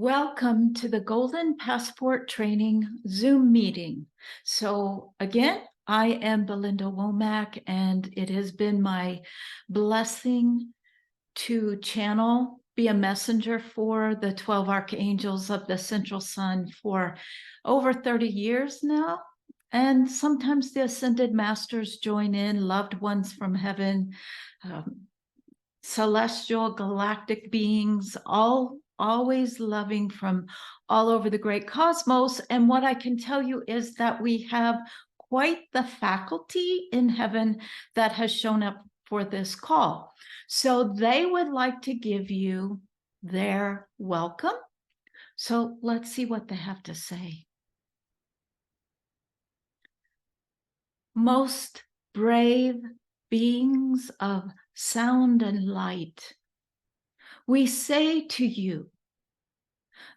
Welcome to the Golden Passport Training Zoom meeting. So again, I am Belinda Womack, and it has been my blessing to be a messenger for the 12 archangels of the Central Sun for over 30 years now. And sometimes the Ascended Masters join in, loved ones from heaven, celestial galactic beings, always loving from all over the great cosmos. And what I can tell you is that we have quite the faculty in heaven that has shown up for this call. So they would like to give you their welcome. So let's see what they have to say. Most brave beings of sound and light, we say to you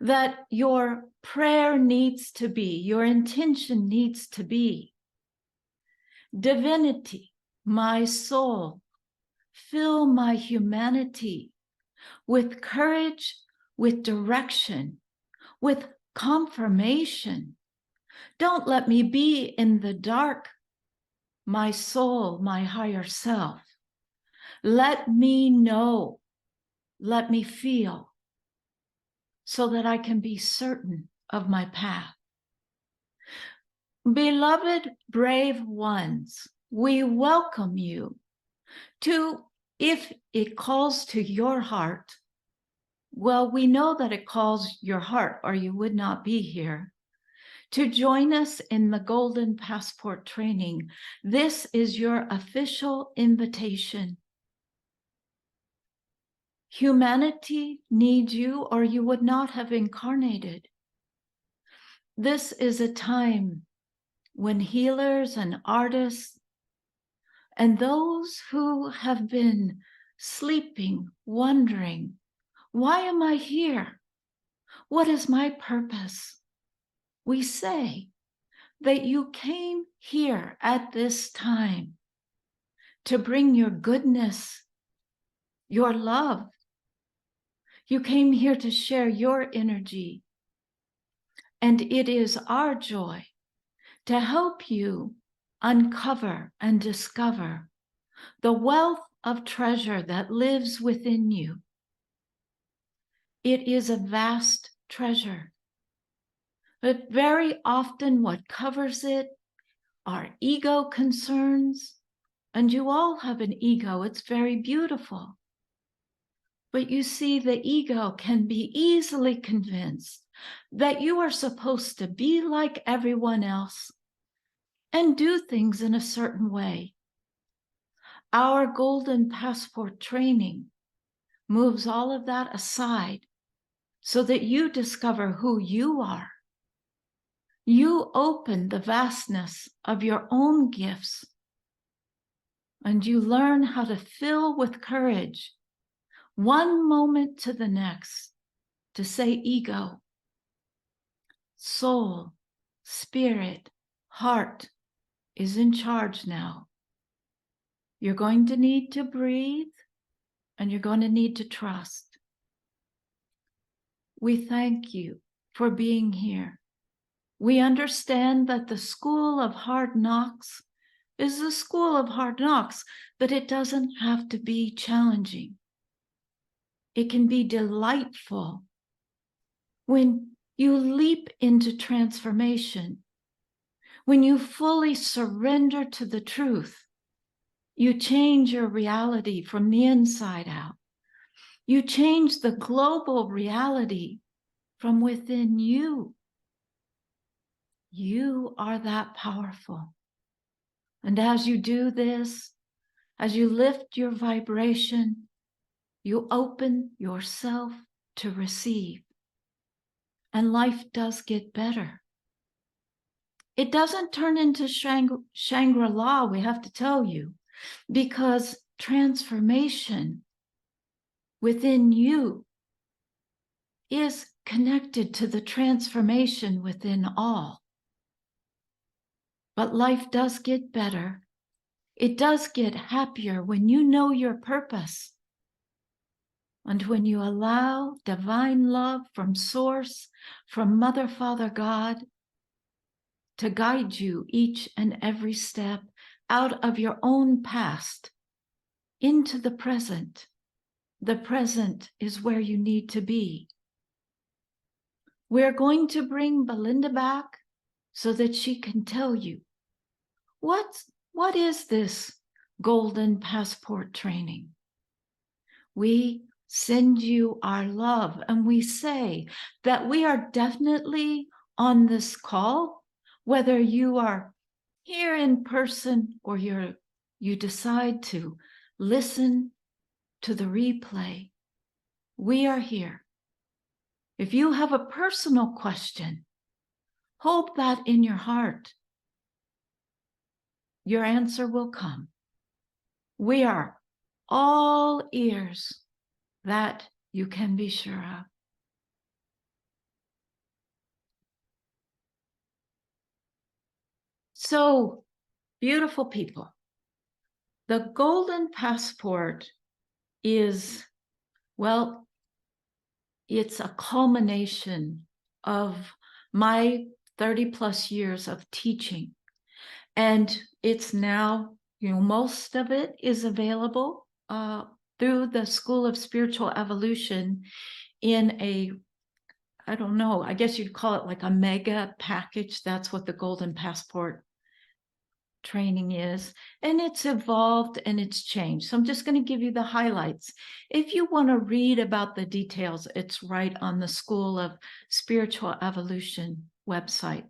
that your prayer needs to be, your intention needs to be, divinity, my soul, fill my humanity with courage, with direction, with confirmation. Don't let me be in the dark, my soul, my higher self. Let me know, let me feel, so that I can be certain of my path. Beloved brave ones, we welcome you to, if it calls to your heart, well, we know that it calls your heart or you would not be here, to join us in the Golden Passport Training. This is your official invitation. Humanity needs you or you would not have incarnated. This is a time when healers and artists and those who have been sleeping, wondering, why am I here? What is my purpose? We say that you came here at this time to bring your goodness, your love. You came here to share your energy. And it is our joy to help you uncover and discover the wealth of treasure that lives within you. It is a vast treasure, but very often what covers it are ego concerns, and you all have an ego. It's very beautiful. But you see, the ego can be easily convinced that you are supposed to be like everyone else and do things in a certain way. Our Golden Passport Training moves all of that aside so that you discover who you are. You open the vastness of your own gifts, and you learn how to fill with courage one moment to the next, to say ego, soul, spirit, heart is in charge now. You're going to need to breathe, and you're going to need to trust. We thank you for being here. We understand that the school of hard knocks is the school of hard knocks, but it doesn't have to be challenging. It can be delightful. When you leap into transformation, when you fully surrender to the truth, you change your reality from the inside out. You change the global reality from within you. You are that powerful. And as you do this, as you lift your vibration, you open yourself to receive. And life does get better. It doesn't turn into Shangri-La, we have to tell you, because transformation within you is connected to the transformation within all. But life does get better. It does get happier when you know your purpose. And when you allow divine love from Source, from Mother, Father, God, to guide you each and every step out of your own past into the present is where you need to be. We're going to bring Belinda back so that she can tell you what is this golden passport training. We send you our love, and we say that we are definitely on this call, whether you are here in person or you decide to listen to the replay. We are here. If you have a personal question, hold that in your heart. Your answer will come. We are all ears, that you can be sure of. So, beautiful people, the golden passport is, well, it's a culmination of my 30 plus years of teaching. And it's now, most of it is available through the School of Spiritual Evolution in a, I don't know, I guess you'd call it like a mega package. That's what the Golden Passport training is. And it's evolved and it's changed. So I'm just going to give you the highlights. If you want to read about the details, it's right on the School of Spiritual Evolution website.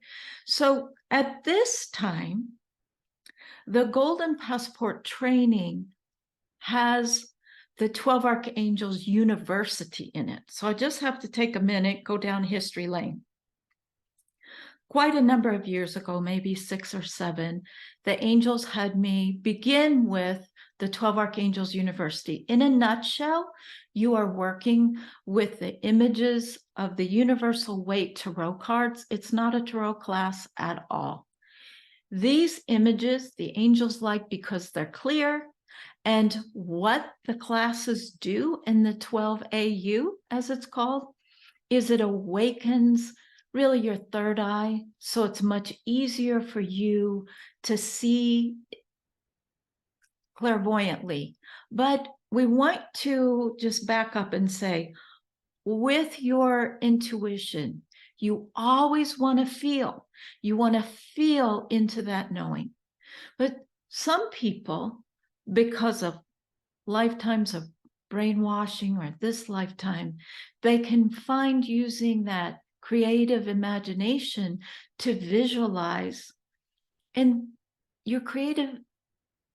So at this time, the Golden Passport training has the 12 Archangels University in it. So I just have to take a minute, go down history lane. Quite a number of years ago, maybe 6 or 7, the angels had me begin with the 12 Archangels University. In a nutshell, you are working with the images of the Universal Weight Tarot cards. It's not a tarot class at all. These images, the angels like because they're clear, and what the classes do in the 12 AU, as it's called, is it awakens really your third eye, so it's much easier for you to see clairvoyantly. But we want to just back up and say, with your intuition, you always want to feel. You want to feel into that knowing. But some people, because of lifetimes of brainwashing or this lifetime, they can find using that creative imagination to visualize. And your creative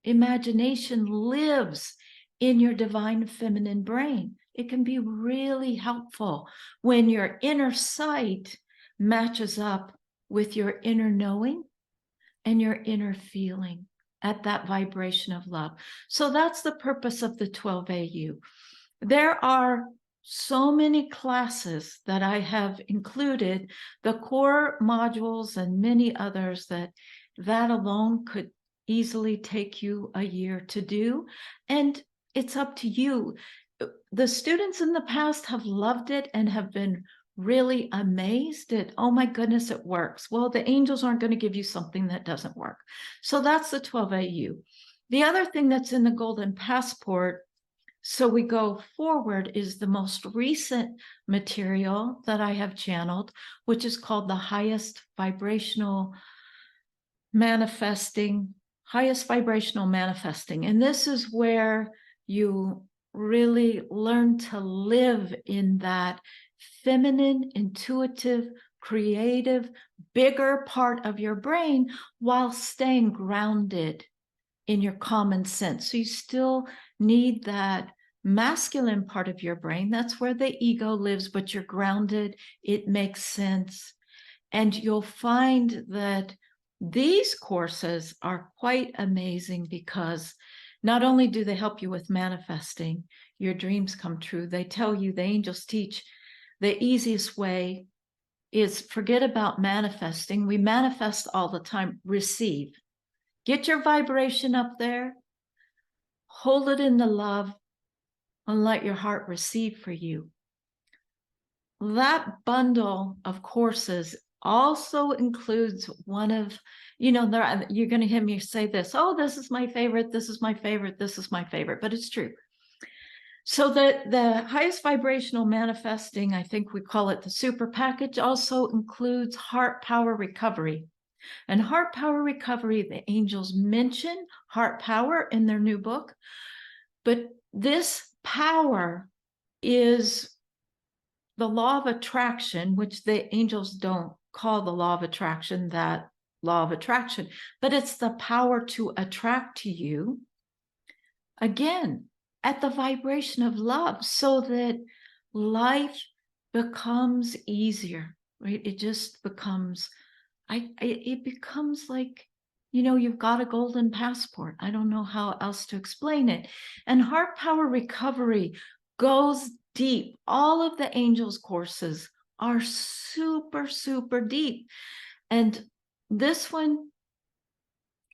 imagination lives in your divine feminine brain. It can be really helpful when your inner sight matches up with your inner knowing and your inner feeling at that vibration of love. So that's the purpose of the 12 AU. There are so many classes that I have included, the core modules and many others that alone could easily take you a year to do. And it's up to you. The students in the past have loved it and have been really amazed at, oh my goodness, it works. Well, the angels aren't going to give you something that doesn't work. So that's the 12 AU. The other thing that's in the Golden Passport, so we go forward, is the most recent material that I have channeled, which is called the highest vibrational manifesting. And this is where you really learn to live in that feminine, intuitive, creative, bigger part of your brain while staying grounded in your common sense. So you still need that masculine part of your brain. That's where the ego lives, but you're grounded. It makes sense. And you'll find that these courses are quite amazing because not only do they help you with manifesting your dreams come true, they tell you, the angels teach, the easiest way is forget about manifesting. We manifest all the time. Receive. Get your vibration up there. Hold it in the love and let your heart receive for you. That bundle of courses also includes one of, you're going to hear me say this, oh, this is my favorite, this is my favorite, this is my favorite, but it's true. So the highest vibrational manifesting, I think we call it the super package, also includes heart power recovery. And heart power recovery, the angels mention heart power in their new book, but this power is the law of attraction, which the angels don't call the law of attraction that law of attraction, but it's the power to attract to you, again, at the vibration of love, so that life becomes easier, right? It just becomes, it becomes like, you've got a golden passport. I don't know how else to explain it. And heart power recovery goes deep. All of the angels courses are super, super deep. And this one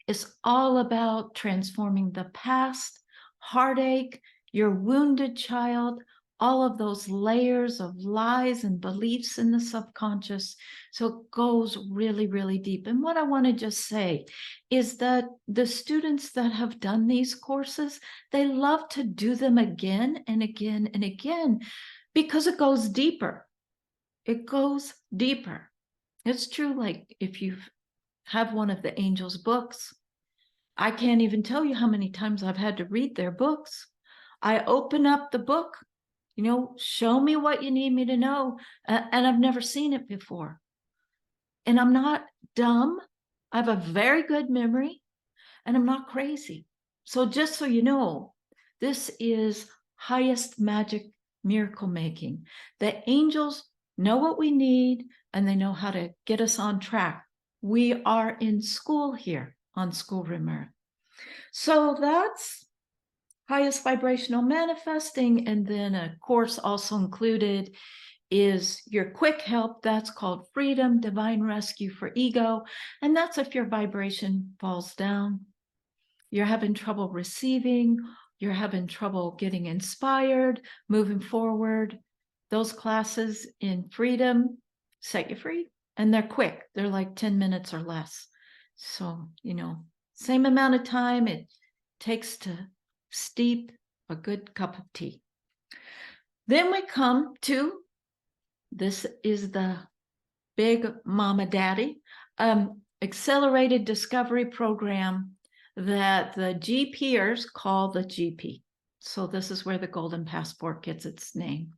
is all about transforming the past, heartache, your wounded child, all of those layers of lies and beliefs in the subconscious. So it goes really, really deep. And what I want to just say is that the students that have done these courses, they love to do them again and again and again, because it goes deeper. It goes deeper. It's true, like if you have one of the angels' books, I can't even tell you how many times I've had to read their books. I open up the book, show me what you need me to know. And I've never seen it before. And I'm not dumb. I have a very good memory, and I'm not crazy. So just so you know, this is highest magic miracle making. The angels know what we need, and they know how to get us on track. We are in school here on Schoolroom Earth. So that's highest vibrational manifesting. And then a course also included is your quick help. That's called Freedom, Divine Rescue for Ego. And that's if your vibration falls down, you're having trouble receiving, you're having trouble getting inspired, moving forward. Those classes in Freedom set you free, and they're quick. They're like 10 minutes or less. So, same amount of time it takes to steep a good cup of tea. Then we come to, this is the big mama daddy, accelerated discovery program that the GPers call the GP. So this is where the Golden Passport gets its name.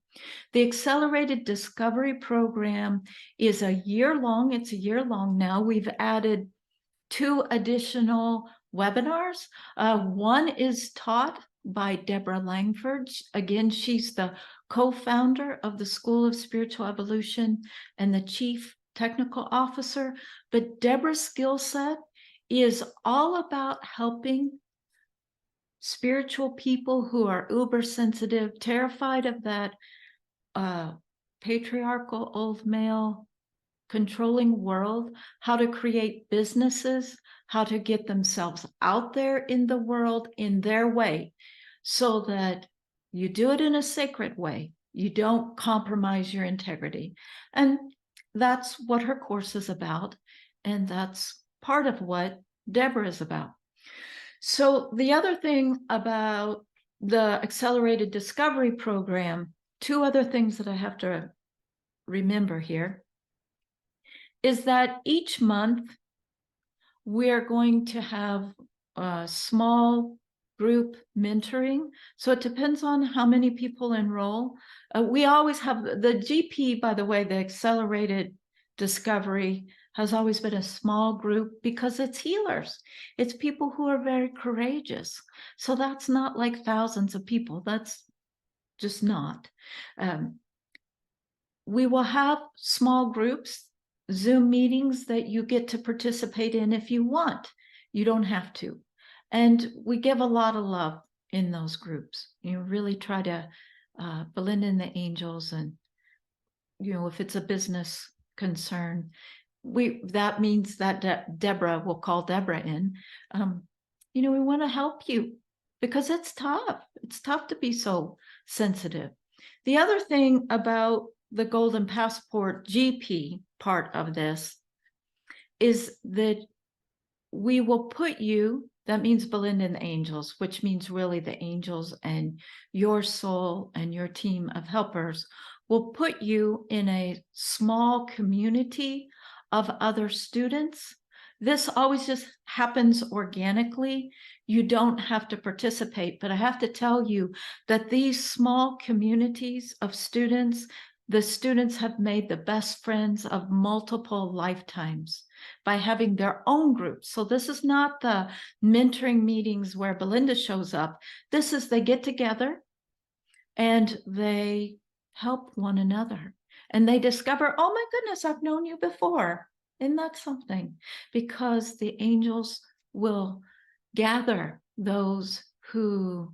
The Accelerated Discovery Program is a year long. It's a year long now. We've added 2 additional webinars. One is taught by Deborah Langford. Again, she's the co-founder of the School of Spiritual Evolution and the chief technical officer. But Deborah's skill set is all about helping spiritual people who are uber sensitive, terrified of that patriarchal old male controlling world, how to create businesses, how to get themselves out there in the world in their way, so that you do it in a sacred way. You don't compromise your integrity. And that's what her course is about. And that's part of what Deborah is about. So the other thing about the Accelerated Discovery Program, 2 other things that I have to remember here, is that each month we're going to have a small group mentoring. So it depends on how many people enroll. We always have the GP, by the way, the Accelerated Discovery has always been a small group, because it's healers. It's people who are very courageous. So that's not like thousands of people. That's just not. We will have small groups, Zoom meetings that you get to participate in if you want. You don't have to. And we give a lot of love in those groups. You really try to, Belinda and the angels, and, if it's a business concern, that means that Deborah will call Deborah in. We want to help you, because it's tough. It's tough to be so sensitive. The other thing about the Golden Passport GP part of this is that we will put you, that means Belinda and the angels, which means really the angels and your soul and your team of helpers will put you in a small community of other students. This always just happens organically. You don't have to participate, but I have to tell you that these small communities of students, the students have made the best friends of multiple lifetimes by having their own groups. So this is not the mentoring meetings where Belinda shows up. This is they get together and they help one another. And they discover, oh my goodness, I've known you before. Isn't that something? Because the angels will gather those who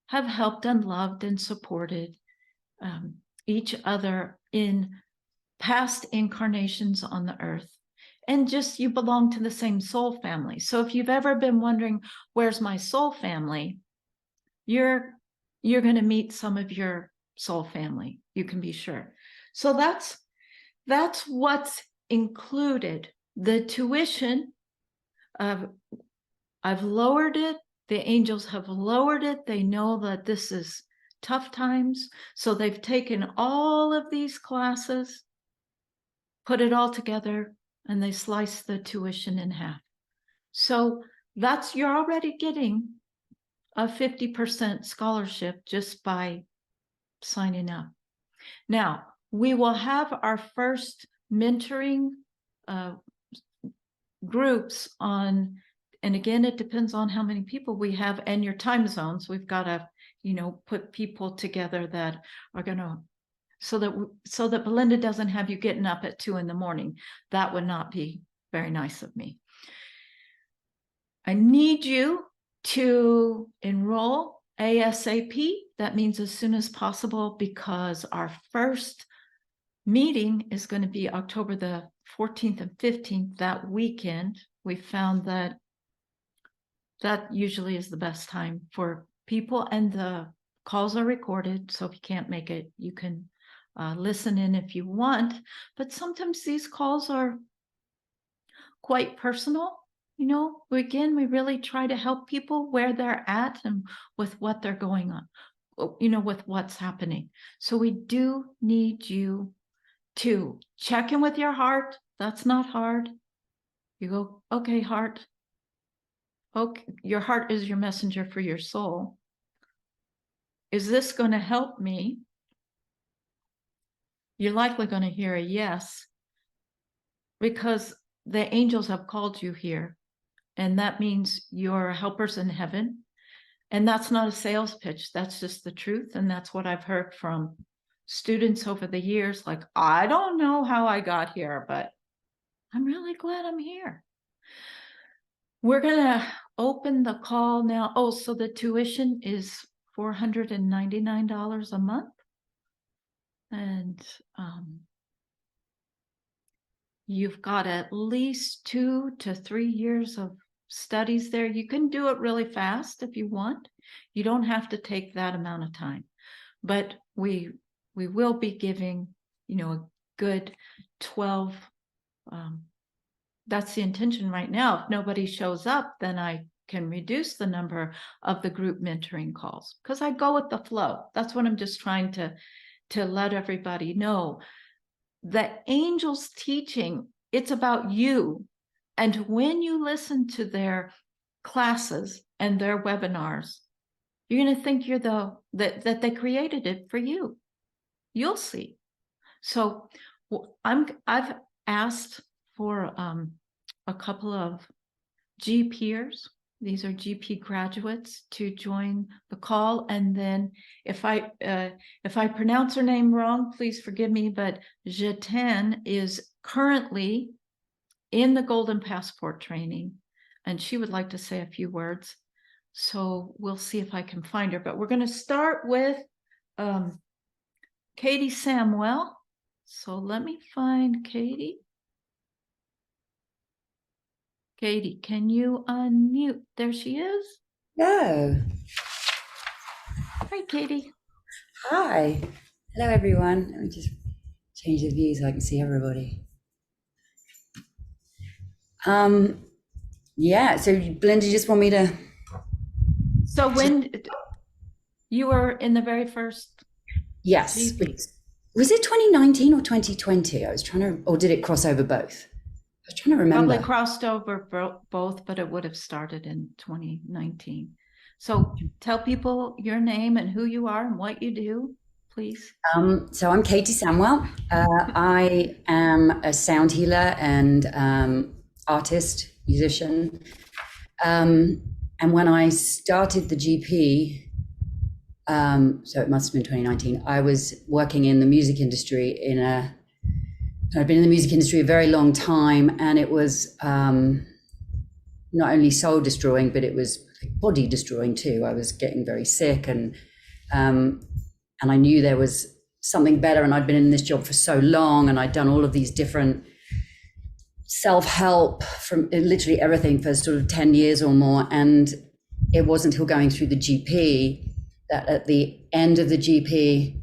have helped and loved and supported each other in past incarnations on the earth. And just you belong to the same soul family. So if you've ever been wondering, where's my soul family? You're going to meet some of your soul family. You can be sure. So that's what's included. The tuition, I've lowered it. The angels have lowered it. They know that this is tough times. So they've taken all of these classes, put it all together, and they slice the tuition in half. So you're already getting a 50% scholarship just by signing up. Now, we will have our first mentoring groups on, and again, it depends on how many people we have and your time zones. We've got to, put people together that are going to, so that Belinda doesn't have you getting up at 2 a.m. That would not be very nice of me. I need you to enroll ASAP. That means as soon as possible, because our first meeting is going to be October the 14th and 15th, that weekend. We found that usually is the best time for people, and the calls are recorded. So if you can't make it, you can listen in if you want. But sometimes these calls are quite personal. Again, we really try to help people where they're at and with what they're going on, with what's happening. So we do need you to check in with your heart. That's not hard. You go, okay, heart. Okay, your heart is your messenger for your soul. Is this going to help me? You're likely going to hear a yes, because the angels have called you here. And that means you're helpers in heaven. And that's not a sales pitch. That's just the truth. And that's what I've heard from students over the years. Like, I don't know how I got here, but I'm really glad I'm here. We're going to open the call now. Oh, so the tuition is $499 a month. And you've got at least 2 to 3 years of studies there. You can do it really fast if you want. You don't have to take that amount of time, but we will be giving, a good 12. That's the intention right now. If nobody shows up, then I can reduce the number of the group mentoring calls, because I go with the flow. That's what I'm just trying to let everybody know. The angels teaching, it's about you. And when you listen to their classes and their webinars, you're going to think you're that they created it for you. You'll see. So I've asked for a couple of GPers. These are GP graduates to join the call. And then if I pronounce her name wrong, please forgive me, but Jitan is currently in the Golden Passport training, and she would like to say a few words. So we'll see if I can find her, but we're going to start with Katie Samuel. So let me find Katie. Katie, can you unmute? There she is. No. Hi, Katie. Hi. Hello, everyone. Let me just change the view so I can see everybody. Yeah, so Belinda, you just want me to... So when you were in the very first Yes. GP, Was it 2019 or 2020? I was trying to... Or did it cross over both? I was trying to remember. probably crossed over both, but it would have started in 2019. So tell people your name and who you are and what you do, please. So I'm Katie Samwell. I am a sound healer and artist, musician. And when I started the GP, so it must have been 2019, I was working in the music industry I'd been in the music industry a very long time, and it was not only soul destroying, but it was body destroying too. I was getting very sick, and I knew there was something better. And I'd been in this job for so long, and I'd done all of these different self-help from literally everything for sort of 10 years or more. And it wasn't until going through the GP that at the end of the GP,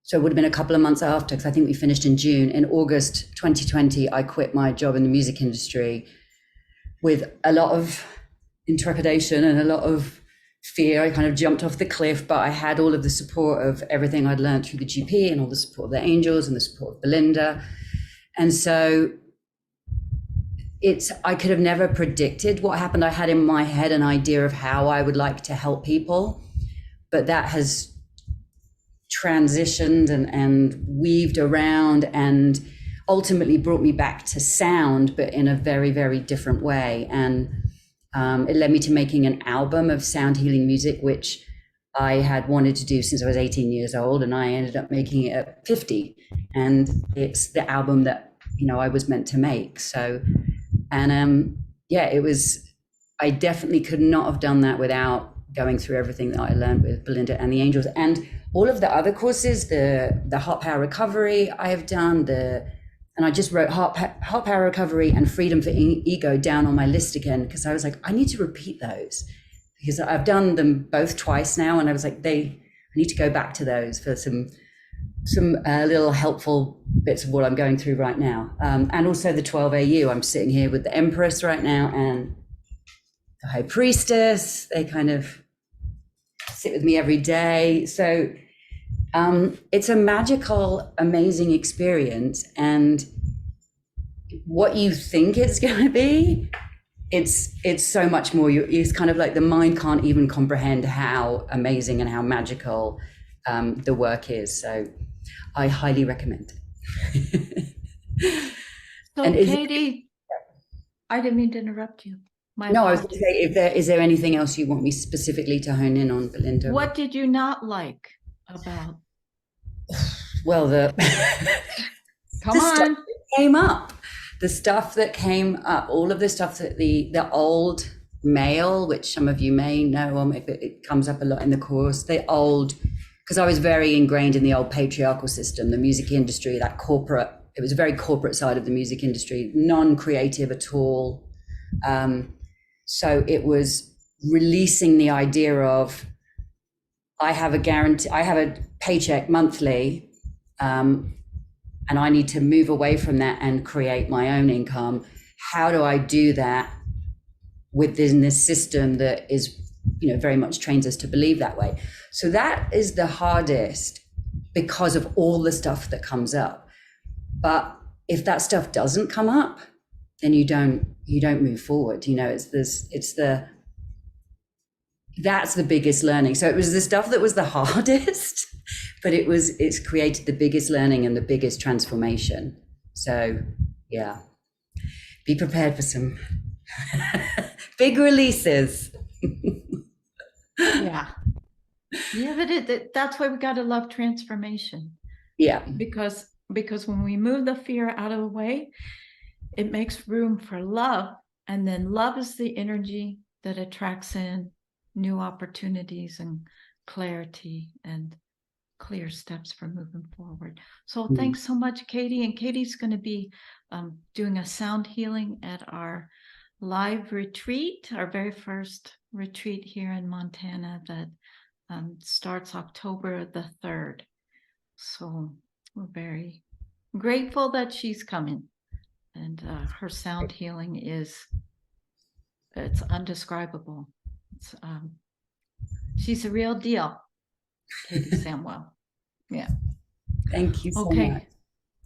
so it would have been a couple of months after, because I think we finished in June. In August 2020, I quit my job in the music industry with a lot of intrepidation and a lot of fear. I kind of jumped off the cliff, but I had all of the support of everything I'd learned through the GP and all the support of the angels and the support of Belinda. And so I could have never predicted what happened. I had in my head an idea of how I would like to help people, but that has transitioned and weaved around and ultimately brought me back to sound, but in a very, very different way. And it led me to making an album of sound healing music, which I had wanted to do since I was 18 years old, and I ended up making it at 50. And it's the album that, I was meant to make. So, and yeah, I definitely could not have done that without going through everything that I learned with Belinda and the angels, and all of the other courses, the Heart Power Recovery I have done, and I just wrote Heart Power Recovery and Freedom for Ego down on my list again, because I was like, I need to repeat those, because I've done them both twice now, and I was like, I need to go back to those for some little helpful bits of what I'm going through right now. And also the 12 AU. I'm sitting here with the Empress right now and the High Priestess. They kind of sit with me every day. So it's a magical, amazing experience. And what you think it's going to be, it's so much more. It's kind of like the mind can't even comprehend how amazing and how magical the work is. So I highly recommend. So And Katie, I didn't mean to interrupt you. No, I was going to say, is there anything else you want me specifically to hone in on, Belinda? What did you not like about? Well, Come on. stuff that came up, the stuff that came up, all of the stuff that the old male, which some of you may know, or maybe it comes up a lot in the course, because I was very ingrained in the old patriarchal system, the music industry, it was a very corporate side of the music industry, non-creative at all. So it was releasing the idea of, I have a paycheck monthly, and I need to move away from that and create my own income. How do I do that within this system that is, very much trains us to believe that way? So that is the hardest, because of all the stuff that comes up. But if that stuff doesn't come up, then you don't move forward. That's the biggest learning. So it was the stuff that was the hardest, but it's created the biggest learning and the biggest transformation. So yeah, be prepared for some big releases. Yeah, but that's why we got to love transformation. Yeah, because when we move the fear out of the way, it makes room for love, and then love is the energy that attracts in new opportunities and clarity and clear steps for moving forward. So thanks so much, Katie. And Katie's going to be doing a sound healing at our live retreat, our very first retreat here in Montana that starts October the 3rd. So we're very grateful that she's coming. And her sound healing it's undescribable. She's a real deal, Katie Samwell. Yeah. Thank you so Okay. much.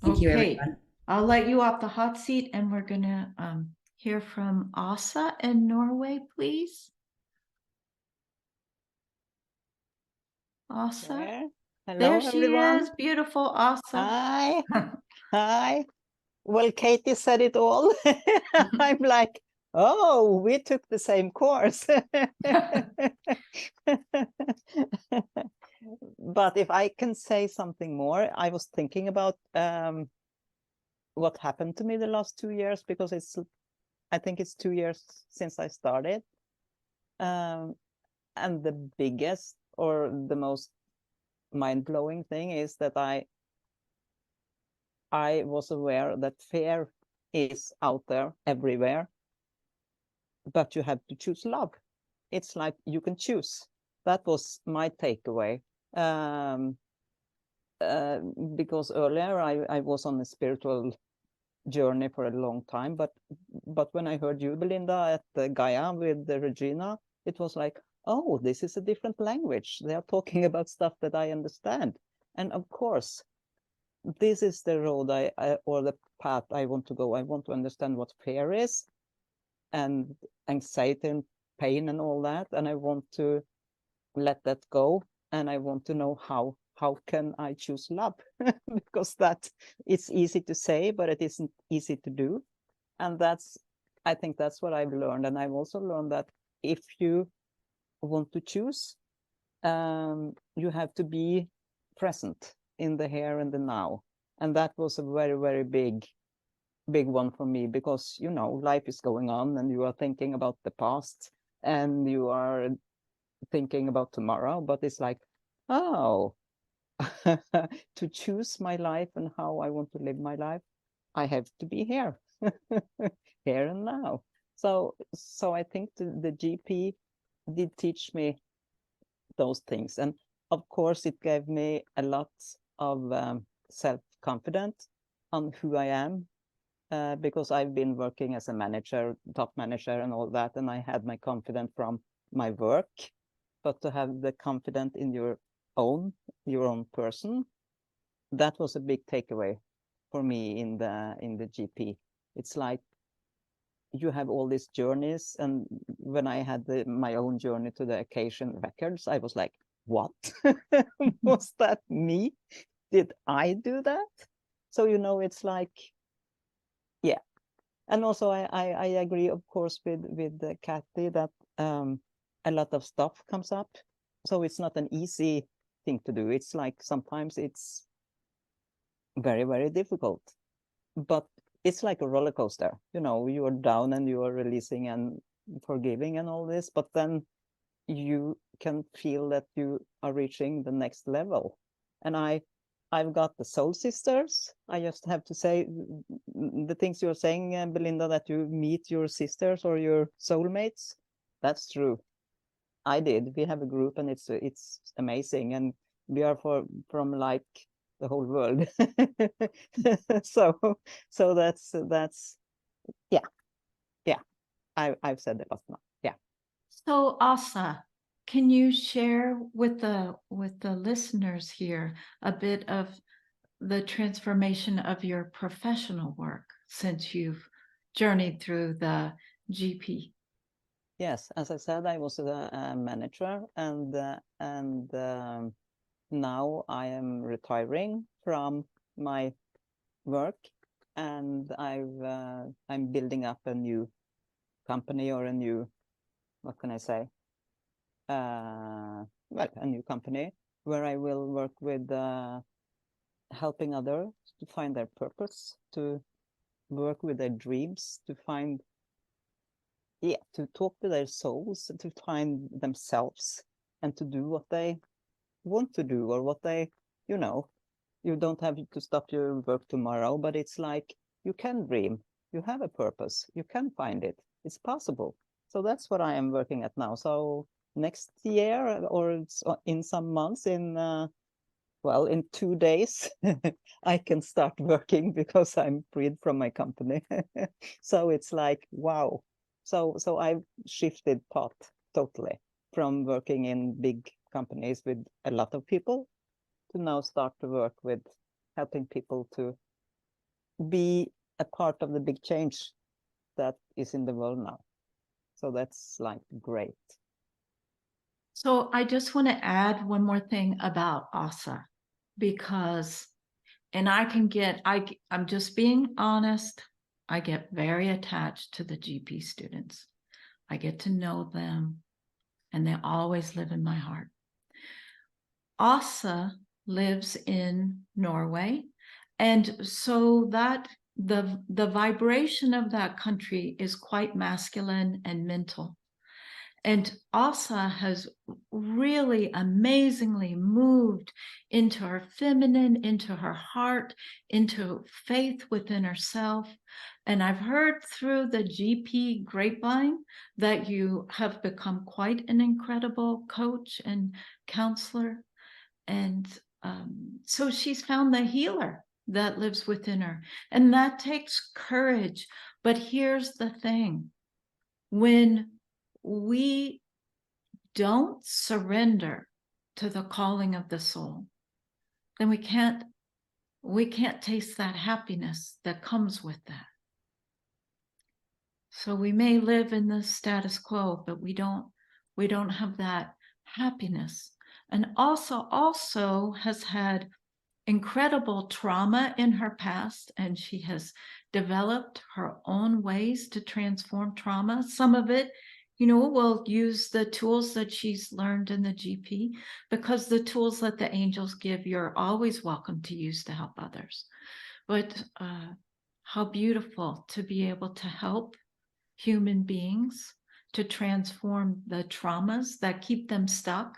Thank you, Okay. everyone. I'll let you off the hot seat, and we're going to hear from Asa in Norway, please. Asa. There. Hello, There she everyone. is. Beautiful, Asa. Hi. Hi. Well, Katie said it all. I'm like, oh, we took the same course. But if I can say something more, I was thinking about what happened to me the last 2 years, because I think it's 2 years since I started. And the biggest or the most mind-blowing thing is that I was aware that fear is out there everywhere, but you have to choose love. It's like you can choose. That was my takeaway. Because earlier I was on a spiritual journey for a long time, but when I heard you, Belinda, at the Gaia with Regina, it was like, oh, this is a different language. They are talking about stuff that I understand. And of course, this is the road or the path I want to go. I want to understand what fear is, and anxiety and pain and all that, and I want to let that go, and I want to know how can I choose love. Because that it's easy to say, but it isn't easy to do. And I think that's what I've learned. And I've also learned that if you want to choose, you have to be present in the here and the now. And that was a very, very big one for me, because, you know, life is going on and you are thinking about the past and you are thinking about tomorrow, but it's like, oh, to choose my life and how I want to live my life, I have to be here, here and now. So I think the GP did teach me those things. And of course, it gave me a lot of self-confidence on who I am, because I've been working as a manager, top manager and all that, and I had my confidence from my work. But to have the confidence in your own person, that was a big takeaway for me in the GP. It's like you have all these journeys, and when I had my own journey to the Acacian records, I was like, what? Was that me? Did I do that? So, you know, it's like, yeah. And also I agree, of course, with Kathy, that a lot of stuff comes up. So it's not an easy thing to do. It's like sometimes it's very, very difficult. But it's like a roller coaster. You know, you are down and you are releasing and forgiving and all this, but then you can feel that you are reaching the next level. And I've got the soul sisters. I just have to say the things you're saying, Belinda, that you meet your sisters or your soulmates. That's true. I did. We have a group, and it's amazing, and we are from like the whole world. So that's yeah. I've said a lot now. Yeah. So Asa, can you share with the listeners here a bit of the transformation of your professional work since you've journeyed through the GP? Yes, as I said, I was a manager, and now I am retiring from my work, and I'm building up a new company, or a new, what can I say? Well, a new company where I will work with helping others to find their purpose, to work with their dreams, to find, to talk to their souls, to find themselves, and to do what they want to do, or what they, you know, you don't have to stop your work tomorrow, but it's like you can dream, you have a purpose, you can find it, it's possible. So that's what I am working at now. So next year or in some months, well, in 2 days, I can start working because I'm freed from my company. So it's like, wow. So I've shifted path totally from working in big companies with a lot of people to now start to work with helping people to be a part of the big change that is in the world now. So that's like great. So I just want to add one more thing about ASA, because, and I'm just being honest, I get very attached to the GP students. I get to know them, and they always live in my heart. ASA lives in Norway, and so that the vibration of that country is quite masculine and mental. And ASA has really amazingly moved into her feminine, into her heart, into faith within herself. And I've heard through the GP grapevine that you have become quite an incredible coach and counselor. And so she's found the healer that lives within her. And that takes courage. But here's the thing. When we don't surrender to the calling of the soul, then we can't taste that happiness that comes with that. So we may live in the status quo, but we don't have that happiness. And also has had incredible trauma in her past, and she has developed her own ways to transform trauma. Some of it, will use the tools that she's learned in the GP, because the tools that the angels give, you're always welcome to use to help others. But how beautiful to be able to help human beings to transform the traumas that keep them stuck,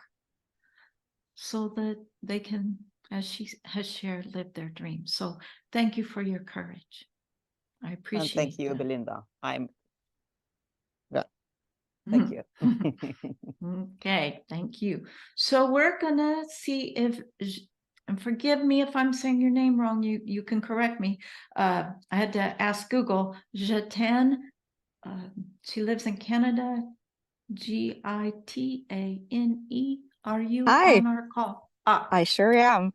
so that they can, as she has shared, live their dreams. So thank you for your courage. I appreciate it. And thank you, that. Belinda. Thank you. Okay, thank you. So we're gonna see if, and forgive me if I'm saying your name wrong, you can correct me. I had to ask Google. Jitan, she lives in Canada. Gitane. Are you Hi. on our call? I sure am.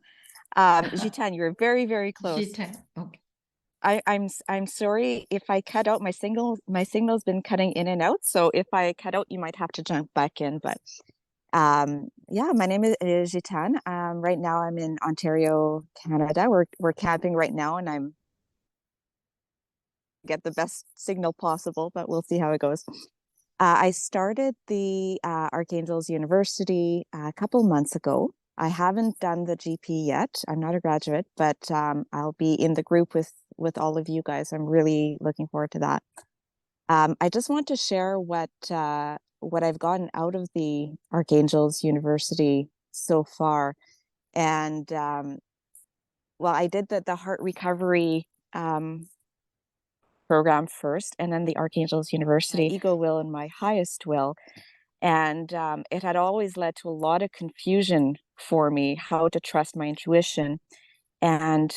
Jitan, you're very, very close. Jitan. Okay. I'm sorry if I cut out my signal's been cutting in and out. So if I cut out, you might have to jump back in. But yeah, my name is Jitan. Right now I'm in Ontario, Canada. We're camping right now, and I'm get the best signal possible, but we'll see how it goes. I started the Archangels University a couple months ago. I haven't done the GP yet. I'm not a graduate, but I'll be in the group with all of you guys. I'm really looking forward to that. I just want to share what I've gotten out of the Archangels University so far. And well, I did the heart recovery program first, and then the Archangels University, ego will and my highest will. And it had always led to a lot of confusion for me, how to trust my intuition. And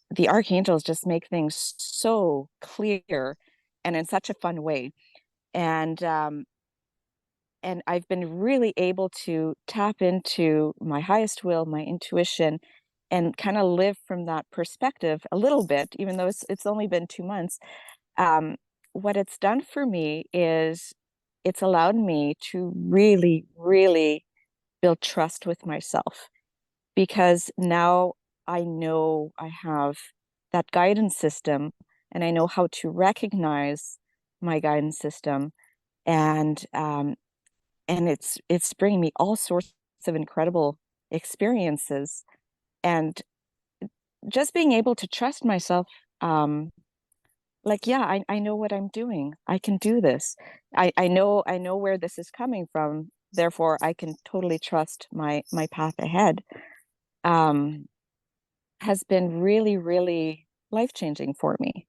the archangels just make things so clear and in such a fun way. And I've been really able to tap into my highest will, my intuition, and kind of live from that perspective a little bit, even though it's only been 2 months. What it's done for me is it's allowed me to really, really build trust with myself, because now I know I have that guidance system, and I know how to recognize my guidance system, and it's bringing me all sorts of incredible experiences, and just being able to trust myself. Like, yeah, I know what I'm doing. I can do this. I know where this is coming from. Therefore, I can totally trust my path ahead. Has been really, really life-changing for me.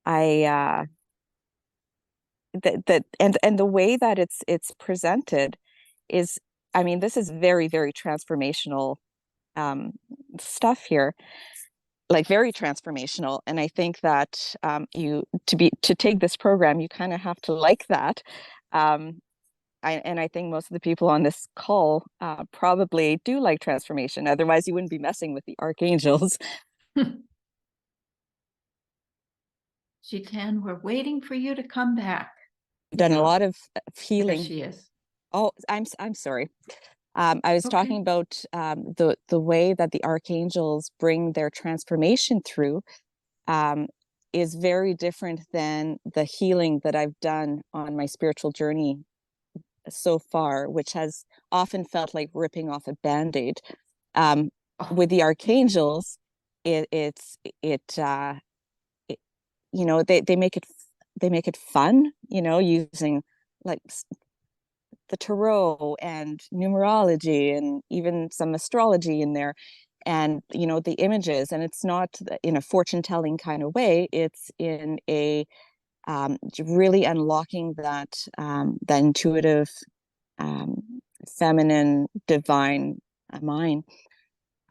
I and the way that it's presented is, I mean, this is very, very transformational stuff here, like very transformational. And I think that to take this program, you kind of have to like that. I think most of the people on this call probably do like transformation. Otherwise, you wouldn't be messing with the archangels. Jitan, we're waiting for you to come back. Done a lot of There healing. she is. Oh, I'm sorry. I was Okay. talking about the way that the archangels bring their transformation through is very different than the healing that I've done on my spiritual journey so far, which has often felt like ripping off a Band-Aid. With the archangels, you know, they make it fun, you know, using like the tarot and numerology and even some astrology in there, and you know, the images. And it's not in a fortune telling kind of way, it's in a really unlocking that intuitive feminine divine mind.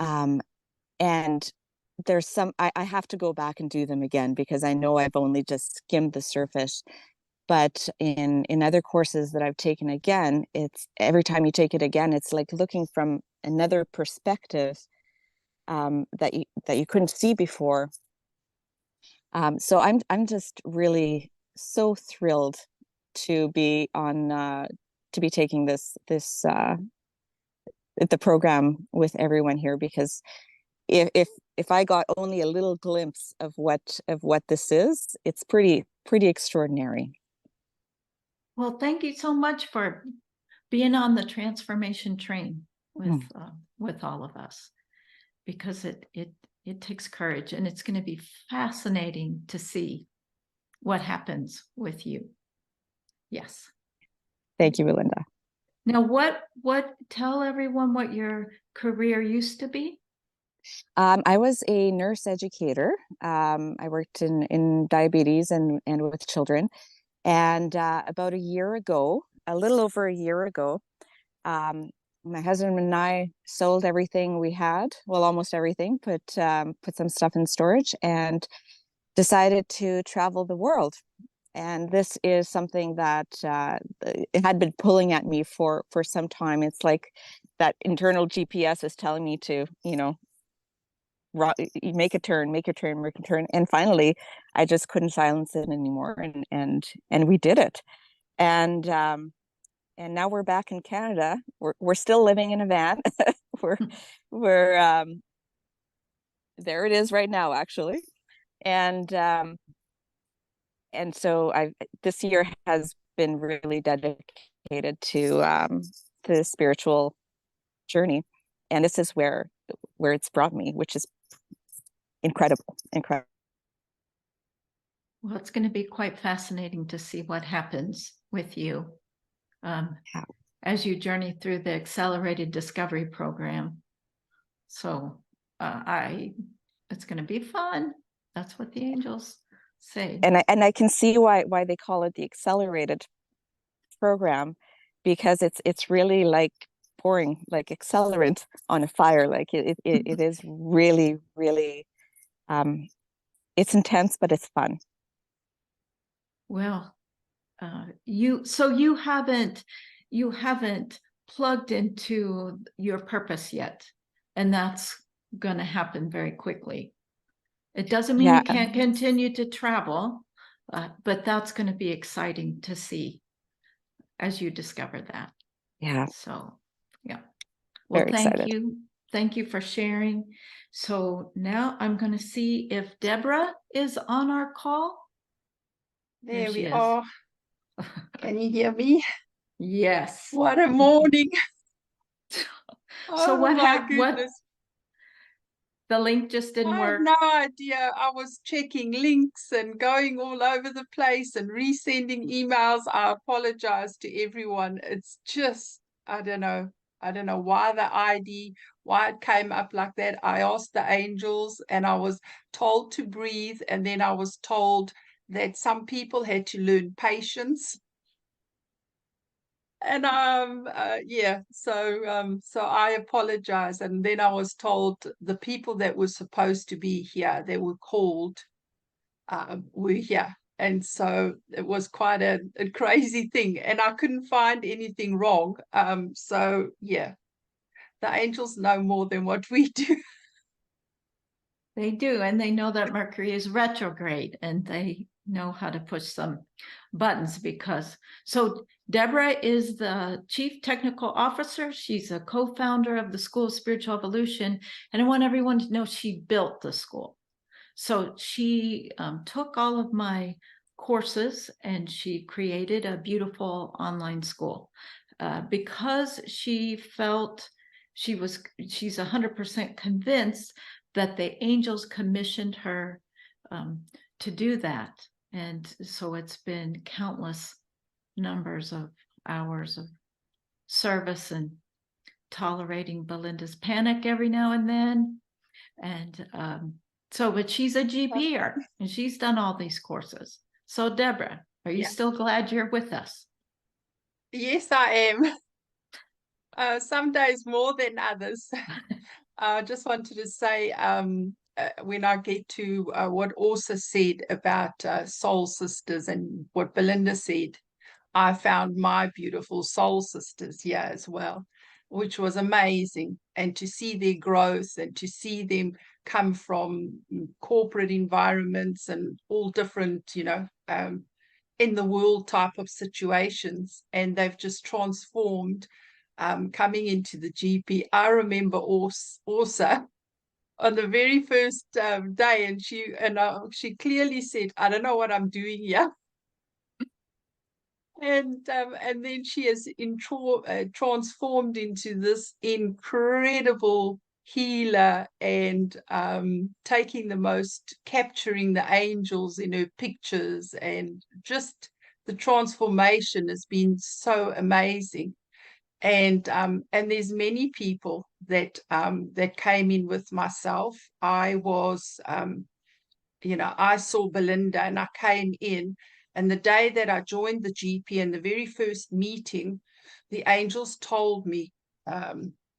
And there's some I have to go back and do them again, because I know I've only just skimmed the surface. But in other courses that I've taken again, it's every time you take it again, it's like looking from another perspective that you couldn't see before. So I'm just really so thrilled to be taking the program with everyone here, because if I got only a little glimpse of what this is, it's pretty extraordinary. Well, thank you so much for being on the transformation train with all of us, because it takes courage, and it's going to be fascinating to see what happens with you. Yes. Thank you, Belinda. Now, tell everyone what your career used to be. I was a nurse educator. I worked in diabetes and with children. And about a little over a year ago, my husband and I sold everything we had, well, almost everything, put some stuff in storage, and decided to travel the world. And this is something that it had been pulling at me for some time. It's like that internal GPS is telling me to, you know, make a turn. And finally, I just couldn't silence it anymore. And we did it. And now we're back in Canada. We're still living in a van. we're there it is right now, actually. And so this year has been really dedicated to the spiritual journey. And this is where it's brought me, which is incredible. Well, it's going to be quite fascinating to see what happens with you as you journey through the accelerated discovery program. So it's going to be fun. That's what the angels say. And I can see why they call it the accelerated program, because it's really like pouring like accelerant on a fire. Like it is really, really it's intense, but it's fun. Well, you haven't plugged into your purpose yet, and that's going to happen very quickly. It doesn't mean you can't continue to travel, but that's going to be exciting to see as you discover that. Yeah. So, yeah. Well, very excited. Thank you for sharing. So now I'm going to see if Deborah is on our call. There we are. Can you hear me? Yes. What a morning. So what happened? The link just didn't work. I have no idea. I was checking links and going all over the place and resending emails. I apologize to everyone. It's just, I don't know why why it came up like that. I asked the angels and I was told to breathe, and then I was told that some people had to learn patience. And yeah, so I apologize. And then I was told the people that were supposed to be here, they were called, were here. And so it was quite a crazy thing, and I couldn't find anything wrong. So yeah, the angels know more than what we do. They do, and they know that Mercury is retrograde, and they know how to push some buttons. Because so Deborah is the Chief Technical Officer. She's a co-founder of the School of Spiritual Evolution, and I want everyone to know she built the school. So she took all of my courses and she created a beautiful online school because she felt she's 100% convinced that the angels commissioned her to do that. And so it's been countless numbers of hours of service and tolerating Belinda's panic every now and then. And so, but she's a GPer and she's done all these courses. So Deborah, are you still glad you're with us? Yes, I am. Some days more than others. I just wanted to say, when I get to what Orsa said about soul sisters and what Belinda said, I found my beautiful soul sisters here as well, which was amazing. And to see their growth and to see them come from corporate environments and all different, in the world type of situations, and they've just transformed. Coming into the GP, I remember Orsa on the very first day, and she clearly said, "I don't know what I'm doing here." And then she has transformed into this incredible healer, and capturing the angels in her pictures, and just the transformation has been so amazing. And there's many people that came in with myself. I was I saw Belinda and I came in, and the day that I joined the GP in the very first meeting, the angels told me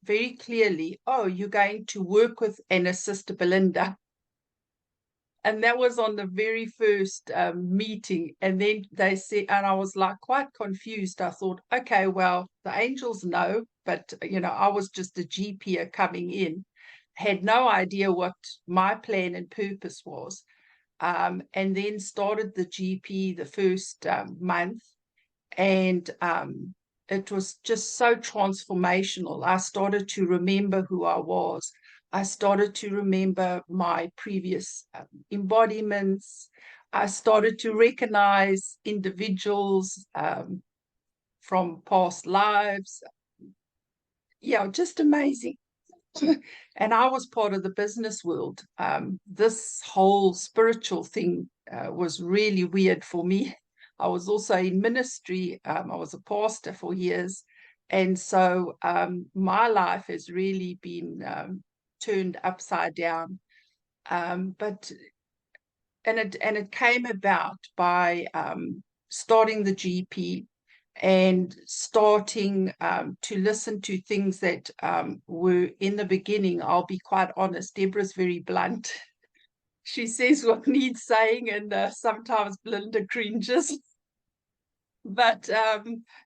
very clearly, "Oh, you're going to work with and assist Belinda." And that was on the very first meeting. And then they said, and I was like quite confused. I thought, okay, well, the angels know, but I was just a GP coming in, had no idea what my plan and purpose was. And then started the GP the first month, and it was just so transformational. I started to remember who I was. I started to remember my previous embodiments. I started to recognize individuals from past lives. Yeah, just amazing. And I was part of the business world. This whole spiritual thing was really weird for me. I was also in ministry. I was a pastor for years. And so my life has really been turned upside down. But it came about by starting the GP and starting to listen to things that were in the beginning. I'll be quite honest, Deborah's very blunt. She says what needs saying, and sometimes Belinda cringes. But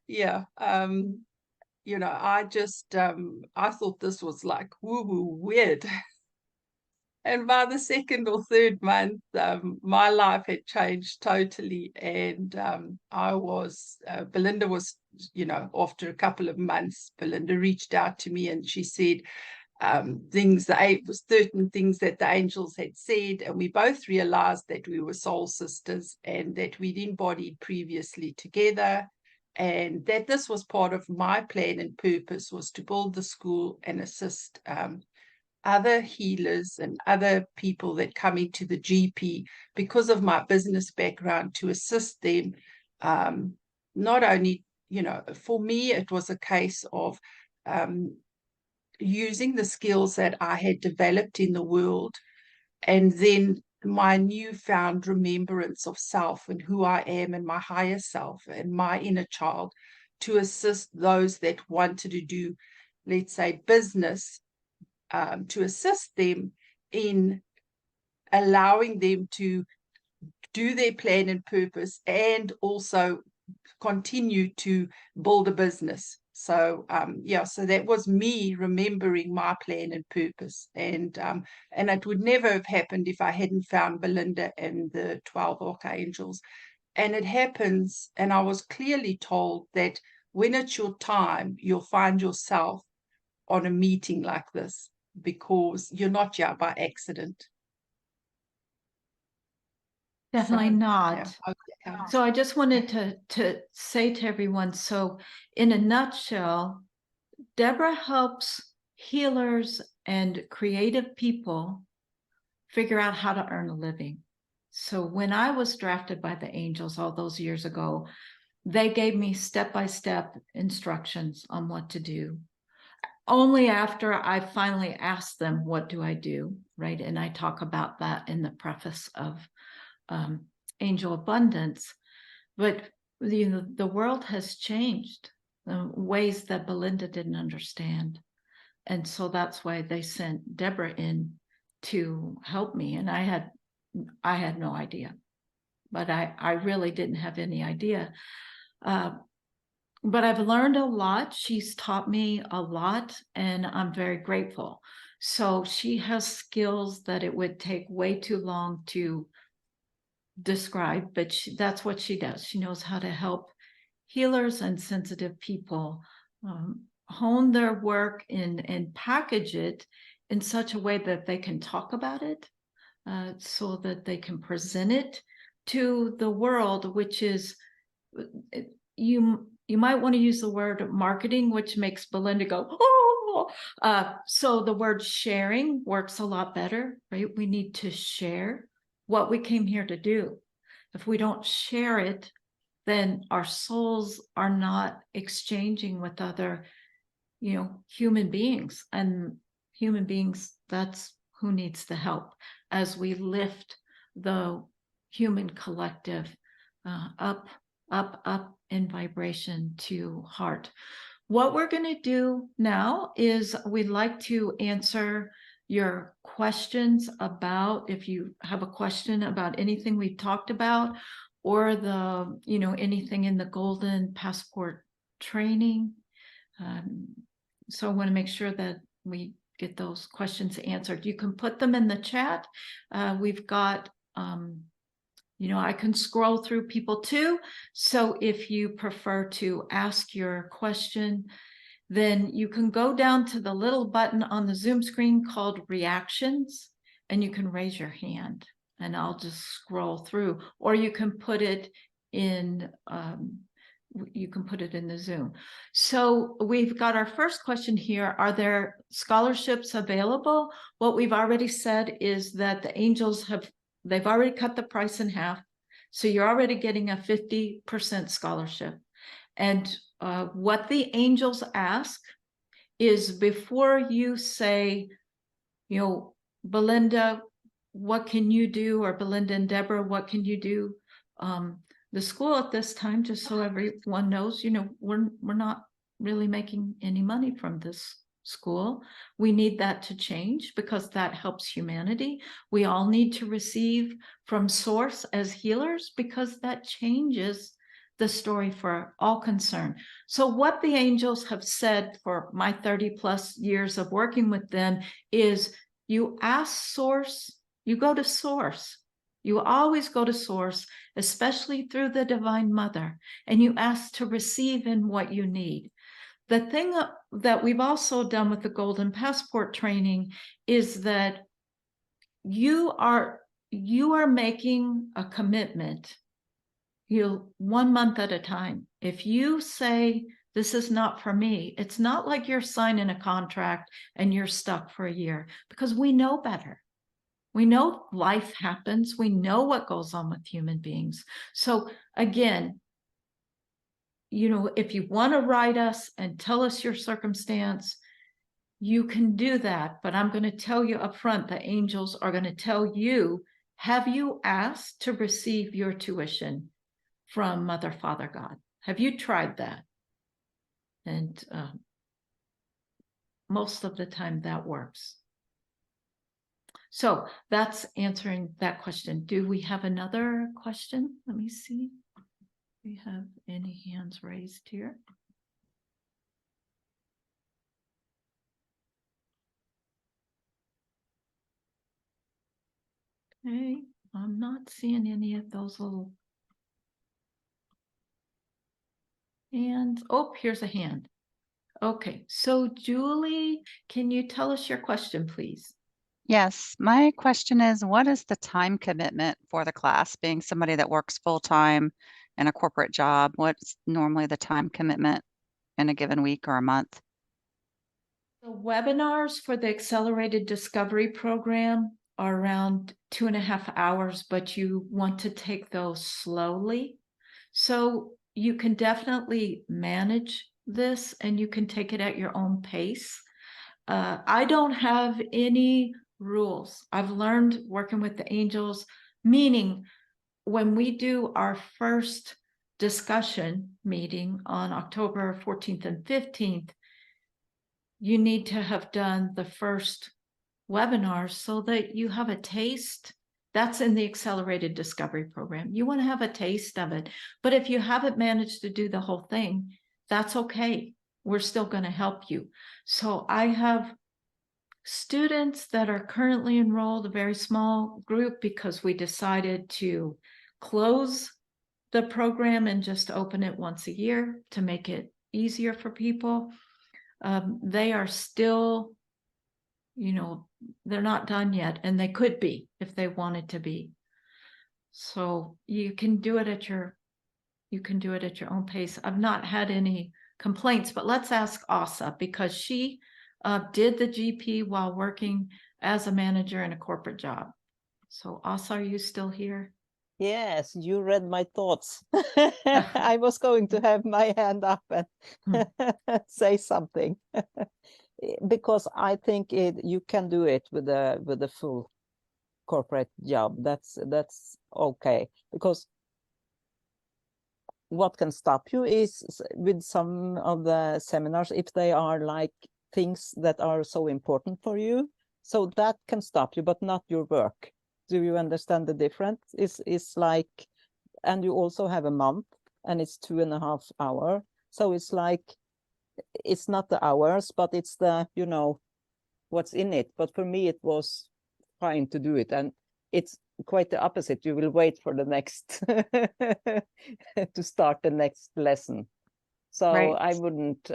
yeah, I just I thought this was like woo-woo weird. And by the second or third month, my life had changed totally. And Belinda was, after a couple of months, Belinda reached out to me and she said certain things that the angels had said. And we both realized that we were soul sisters and that we'd embodied previously together. And that this was part of my plan and purpose, was to build the school and assist other healers and other people that come into the GP because of my business background, to assist them. Not only, for me, it was a case of using the skills that I had developed in the world, and then my newfound remembrance of self and who I am and my higher self and my inner child, to assist those that wanted to do, let's say, business, to assist them in allowing them to do their plan and purpose, and also continue to build a business. So yeah, so that was me remembering my plan and purpose, and it would never have happened if I hadn't found Belinda and the 12 archangels. And it happens, and I was clearly told that when it's your time, you'll find yourself on a meeting like this, because you're not here by accident. Definitely So, not. yeah, okay. So I just wanted to say to everyone, so in a nutshell, Deborah helps healers and creative people figure out how to earn a living. So when I was drafted by the angels all those years ago, they gave me step-by-step instructions on what to do. Only after I finally asked them, what do I do, right? And I talk about that in the preface of Angel Abundance. But the world has changed in ways that Belinda didn't understand. And so that's why they sent Deborah in to help me. And I had no idea, but I really didn't have any idea. But I've learned a lot. She's taught me a lot, and I'm very grateful. So she has skills that it would take way too long to describe, but that's what she does. She knows how to help healers and sensitive people hone their work and package it in such a way that they can talk about it, so that they can present it to the world, which is, you might want to use the word marketing, which makes Belinda go, oh. So the word sharing works a lot better, right? We need to share what we came here to do. If we don't share it, then our souls are not exchanging with other, human beings. And human beings, that's who needs the help as we lift the human collective up in vibration to heart. What we're going to do now is we'd like to answer your questions about, if you have a question about anything we've talked about, or anything in the Golden Passport training. So I want to make sure that we get those questions answered. You can put them in the chat. We've got, I can scroll through people too. So if you prefer to ask your question, then you can go down to the little button on the Zoom screen called Reactions, and you can raise your hand and I'll just scroll through, or you can put it in, the Zoom. So we've got our first question here. Are there scholarships available? What we've already said is that the angels they've already cut the price in half. So you're already getting a 50% scholarship. And what the angels ask is, before you say, Belinda, what can you do? Or Belinda and Deborah, what can you do? The school at this time, just so everyone knows, we're not really making any money from this school. We need that to change, because that helps humanity. We all need to receive from source as healers, because that changes the story for all concerned. So what the angels have said for my 30 plus years of working with them is, you ask source, you go to source. You always go to source, especially through the Divine Mother, and you ask to receive in what you need. The thing that we've also done with the Golden Passport training is that you are making a commitment, 1 month at a time. If you say, this is not for me, it's not like you're signing a contract and you're stuck for a year, because we know better. We know life happens. We know what goes on with human beings. So again, if you want to write us and tell us your circumstance, you can do that. But I'm going to tell you up front, the angels are going to tell you have you asked to receive your tuition from Mother, Father, God? Have you tried that? And most of the time that works. So that's answering that question. Do we have another question? Let me see. Do we have any hands raised here? Okay, I'm not seeing any of those little hands. Oh, here's a hand. Okay, so Julie, can you tell us your question, please? Yes, my question is, what is the time commitment for the class? Being somebody that works full-time in a corporate job, what's normally the time commitment in a given week or a month? The webinars for the Accelerated Discovery Program are around 2.5 hours, but you want to take those slowly. So you can definitely manage this and you can take it at your own pace. I don't have any rules. I've learned working with the angels, meaning when we do our first discussion meeting on October 14th and 15th, you need to have done the first webinar so that you have a taste. That's in the Accelerated Discovery Program. You want to have a taste of it. But if you haven't managed to do the whole thing, that's okay. We're still going to help you. So I have students that are currently enrolled, a very small group, because we decided to close the program and just open it once a year to make it easier for people. They are still, you know, they're not done yet, and they could be if they wanted to be. So you can do it at your own pace. I've not had any complaints, but let's ask Asa, because she did the GP while working as a manager in a corporate job. So Asa, are you still here? Yes, you read my thoughts. I was going to have my hand up and say something. Because I think you can do it with a full corporate job. That's okay. Because what can stop you is with some of the seminars, if they are like things that are so important for you, so that can stop you, but not your work. Do you understand the difference? It's like, and you also have a month and it's 2.5 hours. So it's like, it's not the hours, but it's the, you know, what's in it. But for me, it was fine to do it. And it's quite the opposite. You will wait for the next, to start the next lesson. So Right.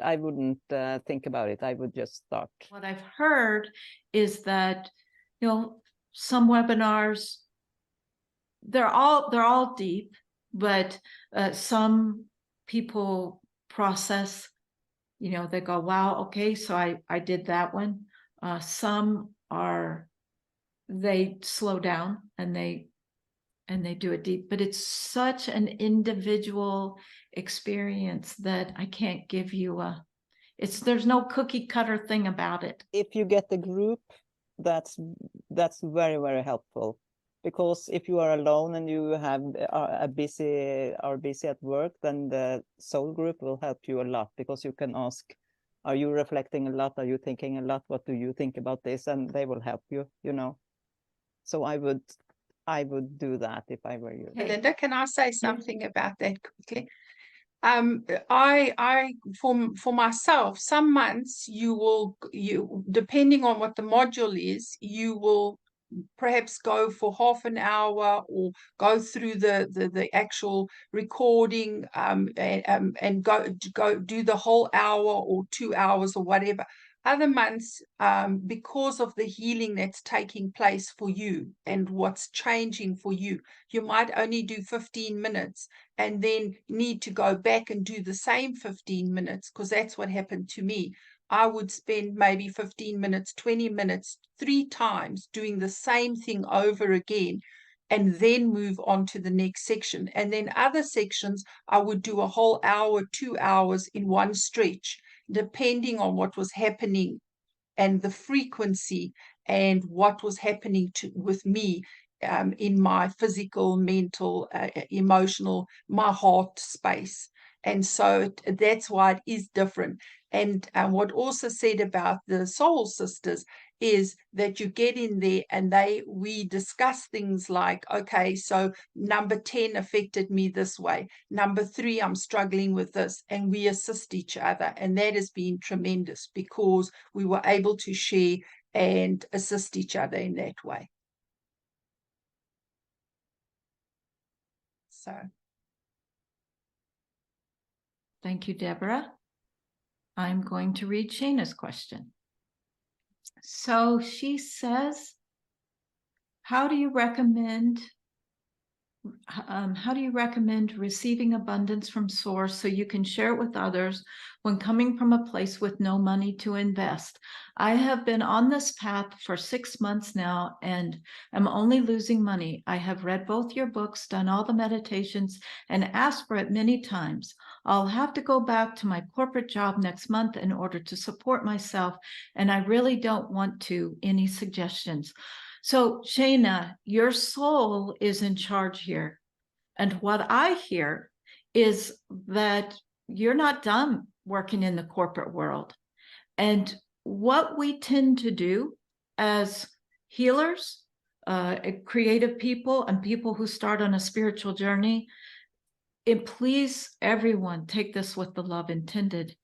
I wouldn't think about it. I would just start. What I've heard is that, you know, some webinars, they're all deep, but some people process, you know, they go, wow, okay, so I did that one. Some are, they slow down and they do it deep, but it's such an individual experience that I can't give you there's no cookie cutter thing about it. If you get the group, that's very, very helpful. Because if you are alone and you have are busy at work, then the soul group will help you a lot, because you can ask, are you reflecting a lot? Are you thinking a lot? What do you think about this? And they will help you, you know. So I would do that if I were you. Belinda, can I say something about that quickly? I for myself, some months you depending on what the module is, you will perhaps go for half an hour or go through the actual recording and go do the whole hour or 2 hours or whatever. Other months, because of the healing that's taking place for you and what's changing for you, you might only do 15 minutes and then need to go back and do the same 15 minutes, because that's what happened to me. I would spend maybe 15 minutes, 20 minutes, 3 times doing the same thing over again, and then move on to the next section. And then other sections, I would do a whole hour, 2 hours in one stretch, depending on what was happening and the frequency and what was happening with me in my physical, mental, emotional, my heart space. And so that's why it is different. And what also said about the soul sisters is that you get in there and we discuss things like, okay, so number 10 affected me this way. Number 3, I'm struggling with this, and we assist each other. And that has been tremendous because we were able to share and assist each other in that way. So. Thank you, Deborah. I'm going to read Shayna's question. So she says, how do you recommend receiving abundance from source so you can share it with others when coming from a place with no money to invest? I have been on this path for 6 months now and am only losing money. I have read both your books, done all the meditations, and asked for it many times. I'll have to go back to my corporate job next month in order to support myself, and I really don't want to. Any suggestions? So, Shayna, your soul is in charge here. And what I hear is that you're not done working in the corporate world. And what we tend to do as healers, creative people, and people who start on a spiritual journey, and please, everyone, take this with the love intended.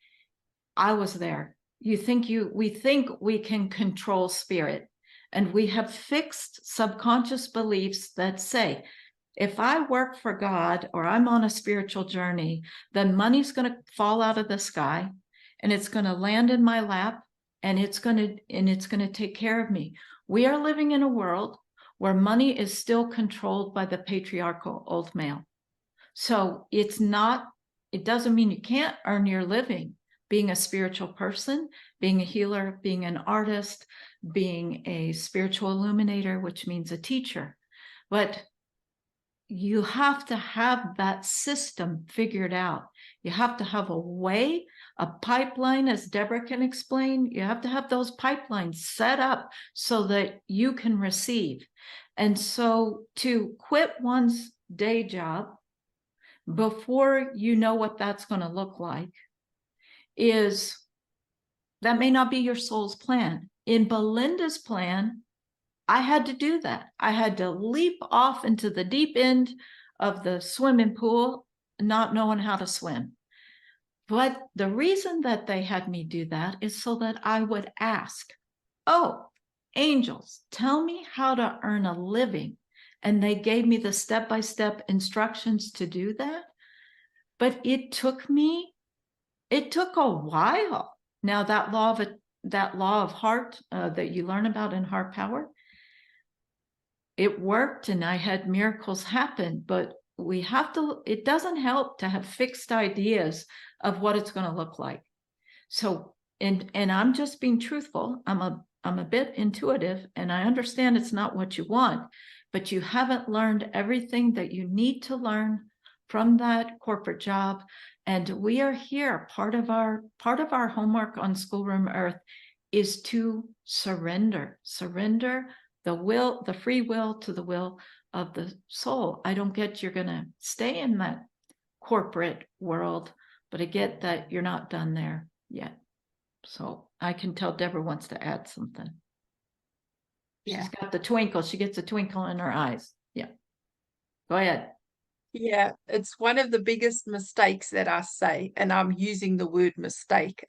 I was there. We think we can control spirit. And we have fixed subconscious beliefs that say, if I work for God or I'm on a spiritual journey, then money's going to fall out of the sky and it's going to land in my lap and it's going to take care of me. We are living in a world where money is still controlled by the patriarchal old male. So it doesn't mean you can't earn your living being a spiritual person, being a healer, being an artist, being a spiritual illuminator, which means a teacher. But you have to have that system figured out. You have to have a way, a pipeline, as Deborah can explain. You have to have those pipelines set up so that you can receive. And so to quit one's day job before you know what that's going to look like, that may not be your soul's plan. In Belinda's plan, I had to do that. I had to leap off into the deep end of the swimming pool, not knowing how to swim. But the reason that they had me do that is so that I would ask, oh, angels, tell me how to earn a living. And they gave me the step-by-step instructions to do that. But it took a while. Now that law of heart that you learn about in Heart Power, it worked and I had miracles happen, but it doesn't help to have fixed ideas of what it's going to look like. So, and I'm just being truthful. I'm a bit intuitive and I understand it's not what you want, but you haven't learned everything that you need to learn from that corporate job. And we are here. Part of our homework on Schoolroom Earth is to surrender the free will to the will of the soul. I don't get you're going to stay in that corporate world, but I get that you're not done there yet. So I can tell Deborah wants to add something. Yeah. She's got the twinkle. She gets a twinkle in her eyes. Yeah. Go ahead. Yeah, it's one of the biggest mistakes that I say, and I'm using the word mistake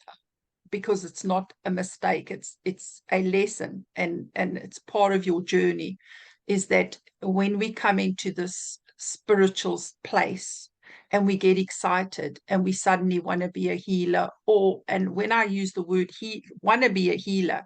because it's not a mistake, it's a lesson, and it's part of your journey, is that when we come into this spiritual place and we get excited and we suddenly want to be a healer, and when I use the word want to be a healer,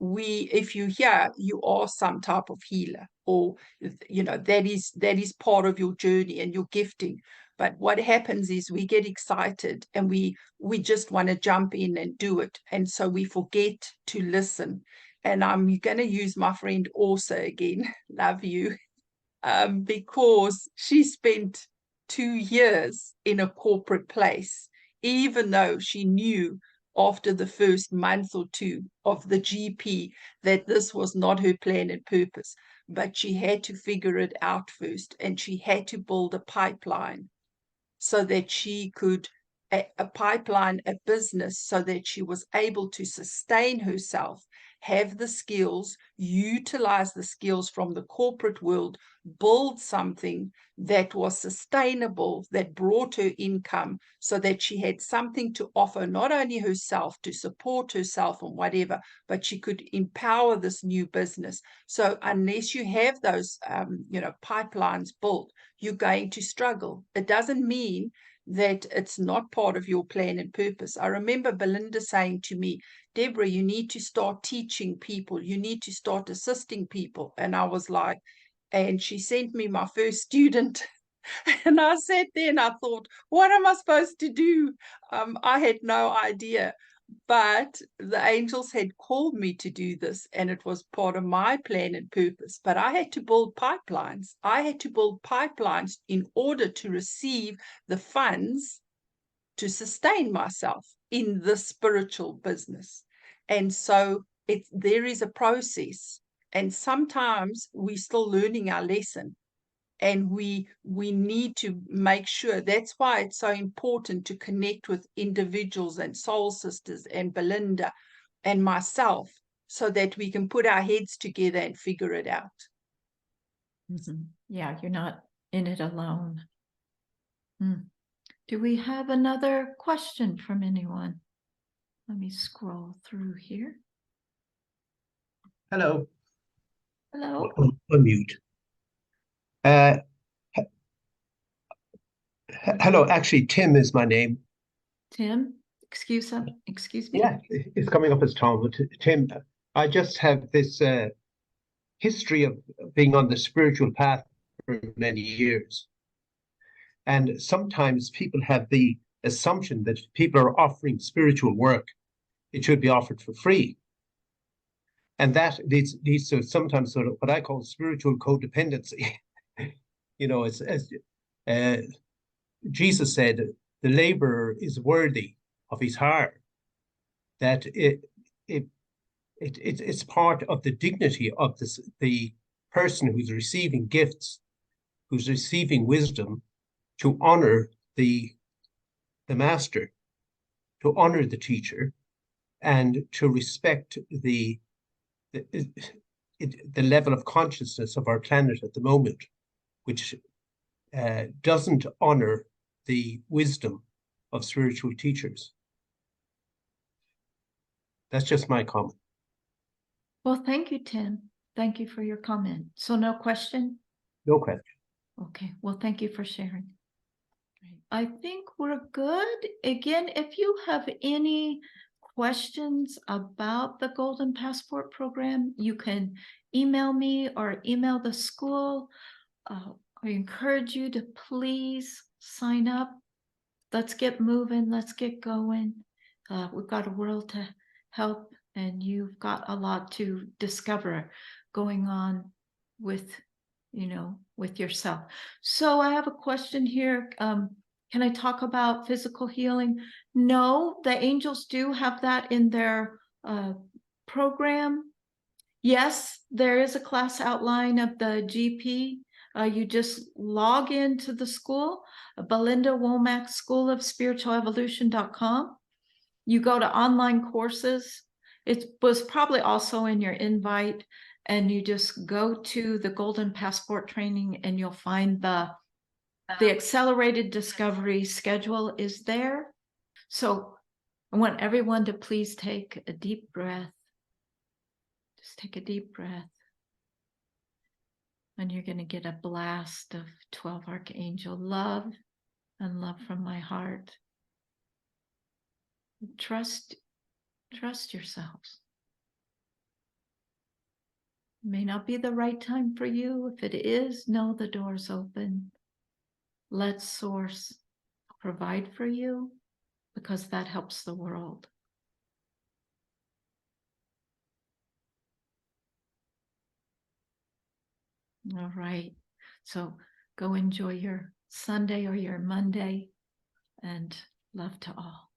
if you hear you are some type of healer, or that is part of your journey and your gifting. But what happens is we get excited and we just want to jump in and do it, and so we forget to listen. And I'm going to use my friend also again, love you, because she spent 2 years in a corporate place, even though she knew after the first month or two of the GP that this was not her plan and purpose. but she had to figure it out first, and she had to build a pipeline so that she could, a pipeline, a business, so that she was able to sustain herself, have the skills, utilize the skills from the corporate world, build something that was sustainable, that brought her income, so that she had something to offer, not only herself, to support herself and whatever, but she could empower this new business. So unless you have those, pipelines built, you're going to struggle. It doesn't mean that it's not part of your plan and purpose. I remember Belinda saying to me, Deborah, you need to start teaching people. You need to start assisting people. And I was like, and she sent me my first student. And I sat there and I thought, what am I supposed to do? I had no idea. But the angels had called me to do this, and it was part of my plan and purpose. But I had to build pipelines. I had to build pipelines in order to receive the funds to sustain myself in this spiritual business. And so there is a process. And sometimes we're still learning our lesson. And we need to make sure. That's why it's so important to connect with individuals and soul sisters and Belinda and myself, so that we can put our heads together and figure it out. Mm-hmm. Yeah, you're not in it alone. Do we have another question from anyone? Let me scroll through here. Hello. Hello. Unmute. Hello, actually, Tim is my name. Tim, excuse me. Yeah, it's coming up as Tom, but Tim, I just have this history of being on the spiritual path for many years. And sometimes people have the assumption that if people are offering spiritual work, it should be offered for free. And that leads to sometimes sort of what I call spiritual codependency. It's as Jesus said, the laborer is worthy of his hire. That it's part of the dignity of the person who's receiving gifts, who's receiving wisdom, to honor the master, to honor the teacher, and to respect the level of consciousness of our planet at the moment, which doesn't honor the wisdom of spiritual teachers. That's just my comment. Well, thank you, Tim. Thank you for your comment. So no question? No question. Okay, well, thank you for sharing. I think we're good. Again, if you have any questions about the Golden Passport program, you can email me or email the school. I encourage you to please sign up. Let's get moving. Let's get going. We've got a world to help, and you've got a lot to discover going on with yourself. So I have a question here. Can I talk about physical healing? No, the angels do have that in their program. Yes, there is a class outline of the GP. You just log into the school, Belinda Womack School of Spiritual Evolution.com. You go to online courses. It was probably also in your invite, and you just go to the Golden Passport training, and you'll find the accelerated discovery schedule is there. So I want everyone to please take a deep breath. Just take a deep breath. And you're going to get a blast of 12 Archangel love and love from my heart. Trust yourselves. It may not be the right time for you. If it is, know the door's open. Let Source provide for you, because that helps the world. All right. So go enjoy your Sunday or your Monday, and love to all.